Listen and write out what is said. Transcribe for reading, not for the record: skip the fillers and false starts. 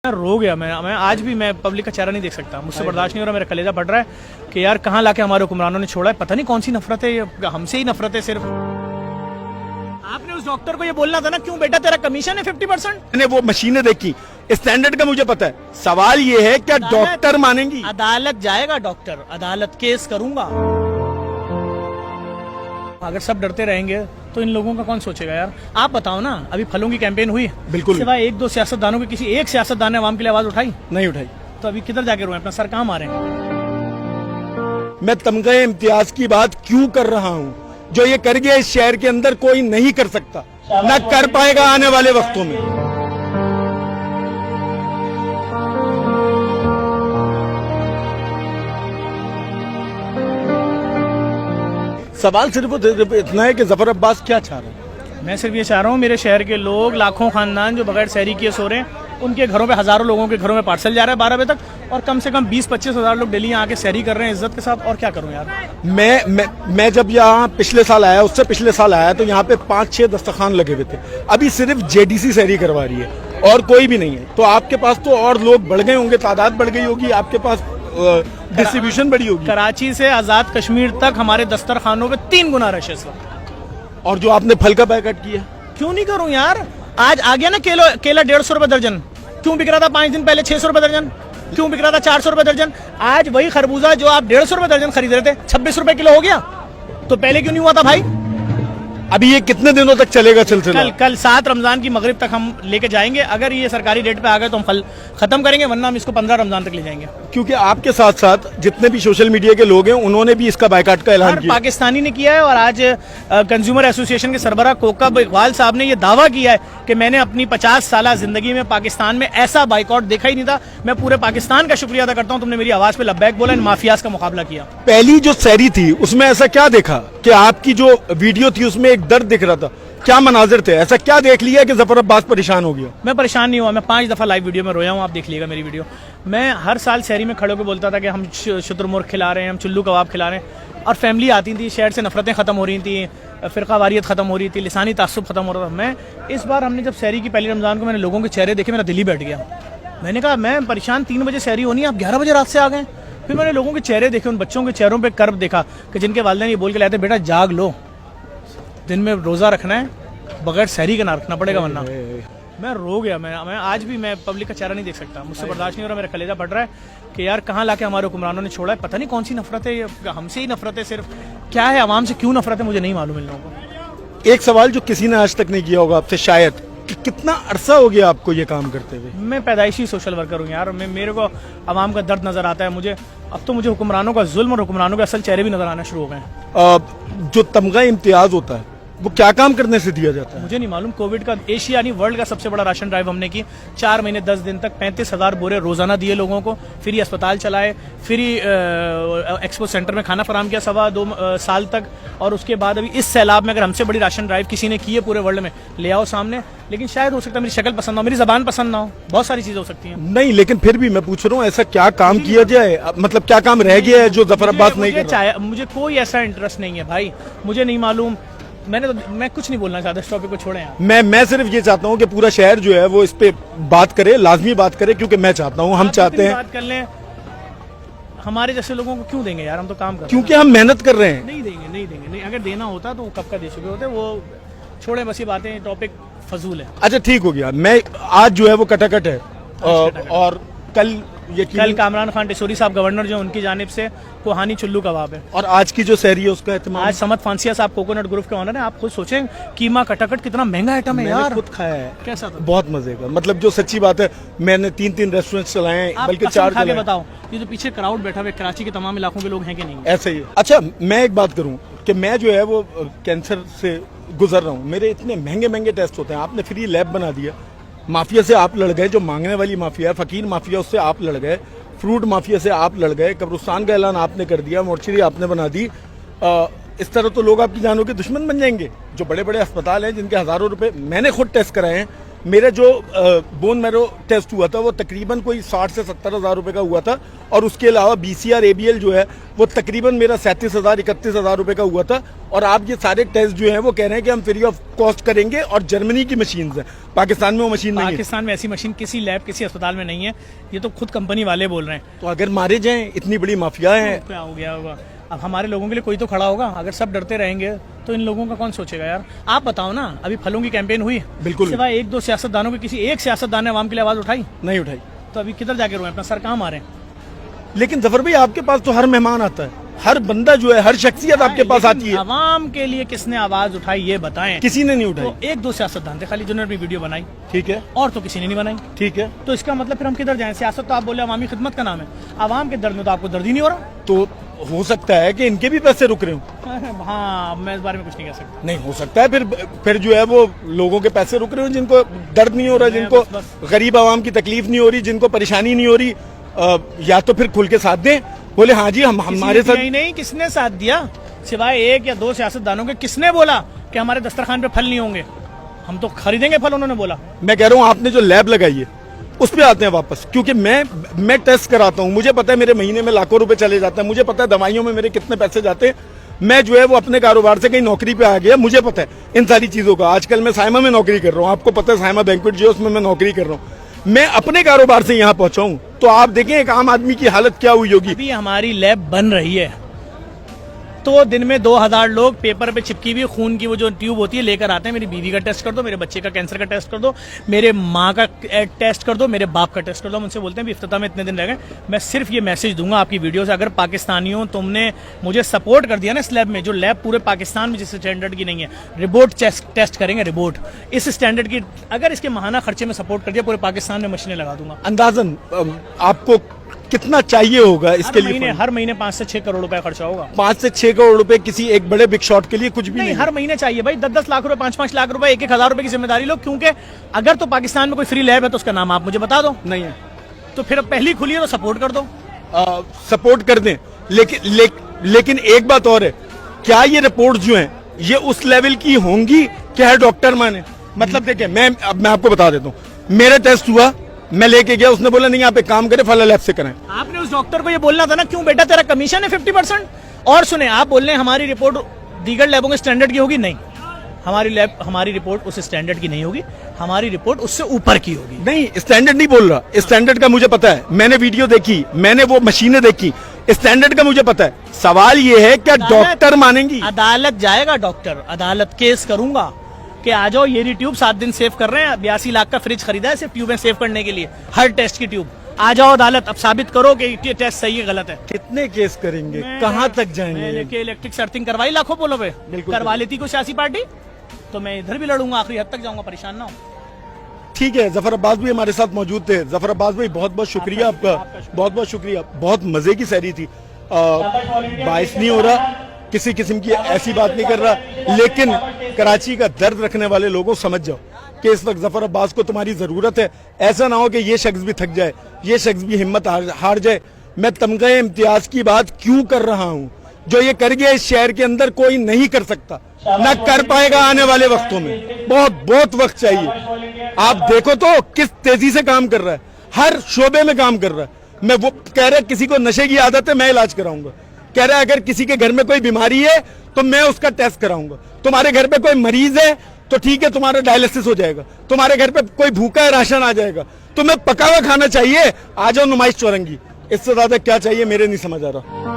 मैं रो गया। मैं आज भी मैं पब्लिक का चेहरा नहीं देख सकता, मुझसे बर्दाश्त नहीं हो रहा, मेरा कलेजा बढ़ रहा है कि यार कहाँ लाके हमारे हुक्मरानों ने छोड़ा है। पता नहीं कौन सी नफरत है, ये हमसे ही नफरत है सिर्फ। आपने उस डॉक्टर को ये बोलना था ना, क्यों बेटा तेरा कमीशन है 50%। मैंने वो मशीनें देखी, स्टैंडर्ड का मुझे पता है। सवाल ये है क्या डॉक्टर मानेंगी? अदालत जाएगा डॉक्टर, अदालत केस करूंगा। अगर सब डरते रहेंगे तो इन लोगों का कौन सोचेगा यार। आप बताओ ना, अभी फलों की कैंपेन हुई, बिल्कुल, सिवाय एक दो सियासतदानों के किसी एक सियासतदान ने आवाम के लिए आवाज उठाई नहीं उठाई। तो अभी किधर जाके रोए, अपना सर कहाँ मारे। मैं तमगा इम्तियाज की बात क्यों कर रहा हूँ? जो ये कर गया इस शहर के अंदर कोई नहीं कर सकता, न कर पाएगा आने वाले वक्तों में। सवाल सिर्फ इतना है कि जफर अब्बास क्या चाह रहे हैं। मैं सिर्फ ये चाह रहा हूँ, मेरे शहर के लोग, लाखों खानदान जो बगैर सहरी किए सो रहे हैं, उनके घरों पे हजारों लोगों के घरों में पार्सल जा रहा है 12 बजे तक, और कम से कम 20-25 हज़ार लोग डेली यहाँ आके सहरी कर रहे हैं इज्जत के साथ। और क्या करूँ यार। मैं जब यहाँ पिछले साल आया, उससे पिछले साल आया, तो यहाँ पे 5-6 दस्तरखान लगे हुए थे। अभी सिर्फ जेडीसी सहरी करवा रही है और कोई भी नहीं है। तो आपके पास तो और लोग बढ़ गए होंगे, तादाद बढ़ गई होगी, आपके पास डिस्ट्रीब्यूशन बड़ी होगी। कराची से आजाद कश्मीर तक हमारे दस्तरखानों पे 3 गुना रश है इस वक्त। और जो आपने फल का बैकअट किया, क्यों नहीं करूं यार। आज आ गया ना केला 150 रुपए दर्जन, क्यों बिक रहा था 5 दिन पहले 600 रुपए दर्जन, क्यों बिक रहा था 400 रुपए दर्जन। आज वही खरबूजा जो आप 150 रुपए दर्जन खरीद रहे थे 26 रुपए किलो हो गया। तो पहले क्यों नहीं हुआ था भाई। अभी ये कितने दिनों तक चलेगा सिलसिला? कल 7 रमजान की मगरिब तक हम लेके जाएंगे। अगर ये सरकारी रेट पे आ गए तो हम फल खत्म करेंगे, वरना हम इसको 15 रमजान तक ले जाएंगे। क्योंकि आपके साथ साथ जितने भी सोशल मीडिया के लोग हैं, उन्होंने भी इसका बायकाट का ऐलान किया। पाकिस्तानी ने किया है, और आज कंज्यूमर एसोसिएशन के सरबराह कोकब इकबाल साहब ने यह दावा किया है कि मैंने अपनी 50 साल जिंदगी में पाकिस्तान में ऐसा बाइकआउट देखा ही नहीं था। मैं पूरे पाकिस्तान का शुक्रिया अदा करता हूँ, तुमने मेरी आवाज पे लब्बैक बोला, इन माफियाज का मुकाबला किया। पहली जो सहरी थी उसमें ऐसा क्या देखा कि आपकी जो वीडियो थी उसमें एक दर्द दिख रहा था? क्या मनाजिर थे? ऐसा क्या देख लिया कि जफर अब्बास परेशान हो गया? मैं परेशान नहीं हुआ, मैं 5 दफा लाइव वीडियो में रोया हूँ, आप देख लीजिएगा मेरी वीडियो। मैं हर साल शहरी में खड़े होकर बोलता था कि हम शुतुरमुर्ग खिला रहे हैं, हम चुल्लू कबाब खिला रहे हैं, और फैमिली आती थी, शहर से नफरतें खत्म हो रही थी, फिरका वारियत खत्म हो रही थी, लिसानी तासुब खत्म हो रहा था। मैं इस बार हमने जब शहरी की पहली रमजान को मैंने लोगों के चेहरे देखे, मेरा दिल ही बैठ गया। मैंने कहा मैं परेशान, 3 बजे शहरी होनी है, आप 11 बजे रात से आ गए। फिर मैंने लोगों के चेहरे देखे, उन बच्चों के चेहरों पर कर्ब देखा कि जिनके वालिदैन ये बोल के लाते, बेटा जाग लो, दिन में रोजा रखना है, बगैर सहरी का ना रखना पड़ेगा, वरना। मैं रो गया। मैं आज भी मैं पब्लिक का चेहरा नहीं देख सकता, मुझसे बर्दाश्त नहीं हो रहा, मेरा कलेजा बढ़ रहा है कि यार कहाँ लाके हमारे हुक्मरानों ने छोड़ा है। पता नहीं कौन सी नफरत है, ये हमसे ही नफरत है सिर्फ। क्या है, आवाम से क्यों नफरत है, मुझे नहीं मालूम इन लोगों को। एक सवाल जो किसी ने आज तक नहीं किया होगा आपसे शायद, कि कितना अरसा हो गया आपको ये काम करते हुए? मैं पैदाइशी सोशल वर्कर हूँ यार। मेरे को आवाम का दर्द नजर आता है। मुझे अब तो मुझे हुक्मरानों का जुल्म और हुक्मरानों के असल चेहरे भी नजर आना शुरू हो गए। जो तमगा इम्तियाज होता है वो क्या काम करने से दिया जाता है? मुझे नहीं मालूम। कोविड का एशिया नहीं वर्ल्ड का सबसे बड़ा राशन ड्राइव हमने की। 4 महीने 10 दिन तक 35,000 बोरे रोजाना दिए लोगों को, फ्री अस्पताल चलाए, फ्री एक्सपो सेंटर में खाना फराम किया 2.25 साल तक। और उसके बाद अभी इस सैलाब में अगर हमसे बड़ी राशन ड्राइव किसी ने की है पूरे वर्ल्ड में, ले आओ सामने। लेकिन शायद हो सकता है मेरी शक्ल पसंद ना हो, मेरी जबान पसंद ना हो, बहुत सारी चीजें हो सकती हैं। नहीं, लेकिन फिर भी मैं पूछ रहा हूँ ऐसा क्या काम किया जाए, मतलब क्या काम रह गया है जो जफर अब्बास नहीं कर रहा? मुझे कोई ऐसा इंटरेस्ट नहीं है भाई, मुझे नहीं मालूम। मैं कुछ नहीं बोलना चाहता, इस टॉपिक को छोड़ें आप। मैं सिर्फ ये चाहता हूँ कि पूरा शहर जो है वो इस पे बात करे, लाजमी बात करे, क्योंकि मैं चाहता हूँ, हम चाहते हैं। बात कर लें, हमारे जैसे लोगों को क्यों देंगे यार, हम तो काम कर रहे हैं। क्योंकि हम मेहनत कर रहे हैं। नहीं देंगे। नहीं, अगर देना होता तो वो कब का दे चुके होते। वो छोड़े, बस ये बातें, टॉपिक फजूल है। अच्छा ठीक हो गया। मैं आज जो है वो कटाकट है, और कल कामरान खान टिसोरी साहब गवर्नर जो, उनकी जानिब से कोहानी चुल्लू कबाब है। और आज की जो सहरी है उसका एहतमाम आज समद फांसिया साहब कोकोनट ग्रुप के ऑनर है। आप खुद सोचें, कीमा कटाकट कितना महंगा आइटम है यार। खुद खाया है, कैसा था? बहुत मजे का। मतलब जो सच्ची बात है, मैंने 3 रेस्टोरेंट चलाए हैं, बल्कि 4 खा के बताओ, ये जो पीछे क्राउड बैठा हुआ है, कराची के तमाम इलाकों के लोग हैं कि नहीं? ऐसे ही। अच्छा, मैं एक बात करूं कि मैं जो है वो कैंसर से गुजर रहा हूं, मेरे इतने महंगे टेस्ट होते हैं, आपने फ्री लैब बना दिया, माफिया से आप लड़ गए, जो मांगने वाली माफिया है, फकीर माफिया, उससे आप लड़ गए, फ्रूट माफिया से आप लड़ गए, कब्रिस्तान का ऐलान आपने कर दिया, मोर्चरी आपने बना दी। इस तरह तो लोग आपकी जानों के दुश्मन बन जाएंगे। जो बड़े बड़े अस्पताल हैं जिनके हजारों रुपए मैंने खुद टेस्ट कराए हैं, मेरा जो बोन मैरो टेस्ट हुआ था वो तकरीबन कोई 60 से 70 हज़ार रुपए का हुआ था, और उसके अलावा BCR ABL जो है वो तकरीबन मेरा 37,000 31,000 रुपए का हुआ था। और आप ये सारे टेस्ट जो हैं वो कह रहे हैं कि हम फ्री ऑफ कॉस्ट करेंगे, और जर्मनी की मशीन है, पाकिस्तान में वो मशीन नहीं है। पाकिस्तान में ऐसी मशीन किसी लैब किसी अस्पताल में नहीं है, ये तो खुद कंपनी वाले बोल रहे हैं। तो अगर मारे जाएं, इतनी बड़ी माफिया है। क्या हो गया होगा? अब हमारे लोगों के लिए कोई तो खड़ा होगा। अगर सब डरते रहेंगे तो इन लोगों का कौन सोचेगा यार? आप बताओ ना, अभी फलों की कैंपेन हुई, बिल्कुल सिवाय एक दो सियासतदानों के किसी एक सियासतदान ने आवाम के लिए आवाज उठाई? नहीं उठाई। तो अभी किधर जाके रोए? अपना सर कहाँ मारे? लेकिन जफर भाई आपके पास तो हर मेहमान आता है, हर बंदा जो है, हर शख्सियत आपके पास आती है। आवाम के लिए किसने आवाज उठाई ये बताएं? किसी ने नहीं उठाई। तो एक दो सियासतदान थे खाली जिन्होंने अपनी वीडियो बनाई, ठीक है, और तो किसी ने नहीं बनाई। ठीक है, तो इसका मतलब फिर हम किधर जाएं? सियासत तो आप बोले अवामी खिदमत का नाम है, आवाम के दर्द में तो आपको दर्द ही नहीं हो रहा। तो हो सकता है कि इनके भी पैसे रुक रहे हो। हाँ, मैं इस बारे में कुछ नहीं कह सकता। नहीं हो सकता है, फिर जो है वो लोगों के पैसे रुक रहे हो जिनको दर्द नहीं हो रहा, जिनको गरीब आवाम की तकलीफ नहीं हो रही, जिनको परेशानी नहीं हो रही। या तो फिर खुल के साथ दें, बोले हाँ जी हम हमारे साथ। नहीं, किसने साथ दिया? सिवाय एक या दो सियासतदानों के किसने बोला कि हमारे दस्तरखान पे फल नहीं होंगे, हम तो खरीदेंगे फल? उन्होंने बोला। मैं कह रहा हूँ आपने जो लैब लगाई है उस पे आते हैं वापस, क्योंकि मैं टेस्ट कराता हूँ, मुझे पता है मेरे महीने में लाखों रुपए चले जाते हैं, मुझे पता है दवाइयों में मेरे कितने पैसे जाते हैं। मैं जो है वो अपने कारोबार से कहीं नौकरी पे आ गया, मुझे पता है इन सारी चीजों का। आजकल मैं साइमा में नौकरी कर रहा हूँ, आपको पता है साइमा बैंक्वेट जो है उसमें मैं नौकरी कर रहा हूँ। मैं अपने कारोबार से यहाँ पहुंचा हूँ, तो आप देखें एक आम आदमी की हालत क्या हुई होगी। अभी हमारी लैब बन रही है तो दिन में 2000 लोग पेपर पे चिपकी हुई खून की वो जो ट्यूब होती है लेकर आते हैं। मेरी बीवी का टेस्ट कर दो, मेरे बच्चे का कैंसर का टेस्ट कर दो, मेरे माँ का टेस्ट कर दो, मेरे बाप का टेस्ट कर दो। मुझसे बोलते हैं इफ्तिताह में इतने दिन रह गए। मैं सिर्फ ये मैसेज दूंगा आपकी वीडियो से, अगर पाकिस्तानियों तुमने मुझे सपोर्ट कर दिया ना इस लैब में, जो लैब पूरे पाकिस्तान में जिस स्टैंडर्ड की नहीं है, रिपोर्ट टेस्ट करेंगे, रिपोर्ट इस स्टैंडर्ड की, अगर इसके माहाना खर्चे में सपोर्ट कर दिया, पूरे पाकिस्तान में मशीनें लगा दूंगा। अंदाजन आपको कितना चाहिए होगा इसके लिए? हर महीने 5 से 6 करोड़ रुपए खर्चा होगा। 5 से 6 करोड़ रुपए किसी एक बड़े बिग शॉट के लिए कुछ भी नहीं। हर महीने चाहिए भाई, 10-10 लाख रुपए, 5-5 लाख रुपए, 1-1 हजार रुपए की जिम्मेदारी लो। क्योंकि अगर तो पाकिस्तान में कोई फ्री लैब है तो उसका नाम आप मुझे बता दो। नहीं है तो फिर पहली खुली है तो सपोर्ट कर दो। सपोर्ट कर दें, लेकिन एक बात और है, क्या ये रिपोर्ट जो है ये उस लेवल की होंगी क्या है डॉक्टर माने? मतलब देखिए मैं आपको बता देता हूँ, मेरा टेस्ट हुआ, मैं लेके गया, उसने बोला नहीं आप एक काम करें फला लैब से करें। आपने उस डॉक्टर को ये बोलना था ना, क्यों बेटा तेरा कमीशन है 50%। और सुने, आप बोल रहे हैं हमारी रिपोर्ट दीगर लैबों के स्टैंडर्ड की होगी, नहीं, हमारी रिपोर्ट उस स्टैंडर्ड की नहीं होगी, हमारी रिपोर्ट उससे ऊपर की होगी। नहीं, स्टैंडर्ड नहीं बोल रहा, स्टैंडर्ड का मुझे पता है, मैंने वीडियो देखी, मैंने वो मशीनें देखी, स्टैंडर्ड का मुझे पता है। सवाल ये है क्या डॉक्टर मानेंगी? अदालत जाएगा डॉक्टर, अदालत केस करूंगा कि आ जाओ ये ट्यूब 7 दिन सेव कर रहे हैं, 82 लाख का फ्रिज खरीदा है सिर्फ ट्यूबें सेव करने के लिए, हर टेस्ट की ट्यूब। आ जाओ अदालत, अब साबित करो कि ये टेस्ट सही है गलत है। कितने केस करेंगे, कहाँ तक जाएंगे? मैंने इलेक्ट्रिक सर्थिंग करवाई लाखों पोलों पे, करवा लेती कोई सियासी पार्टी तो मैं इधर भी लड़ूंगा, आखिरी हद तक जाऊंगा, परेशान ना हो। ठीक है, जफर अब्बास भी हमारे साथ मौजूद थे। जफर अब्बास भाई बहुत बहुत शुक्रिया आपका, बहुत बहुत शुक्रिया, बहुत मजे की सैरी थी। बाइस नहीं हो रहा, किसी किस्म की ऐसी बात नहीं कर रहा, लेकिन कराची का दर्द रखने वाले लोगों समझ जाओ कि इस वक्त जफर अब्बास को तुम्हारी जरूरत है। ऐसा ना हो कि ये शख्स भी थक जाए, ये शख्स भी हिम्मत हार जाए। मैं तमगे इम्तियाज की बात क्यों कर रहा हूँ? जो ये कर गया इस शहर के अंदर कोई नहीं कर सकता, ना कर पाएगा आने वाले वक्तों में। बहुत वक्त चाहिए। आप देखो तो किस तेजी से काम कर रहा है, हर शोबे में काम कर रहा है। मैं वो कह रहा है किसी को नशे की आदत है मैं इलाज कराऊंगा, कह रहा है अगर किसी के घर में कोई बीमारी है तो मैं उसका टेस्ट कराऊंगा। तुम्हारे घर पे कोई मरीज है तो ठीक है तुम्हारा डायलिसिस हो जाएगा, तुम्हारे घर पे कोई भूखा है राशन आ जाएगा, तुम्हें पका हुआ खाना चाहिए, आ जाओ नुमाइश चौरंगी। इससे ज्यादा क्या चाहिए मेरे नहीं समझ आ रहा।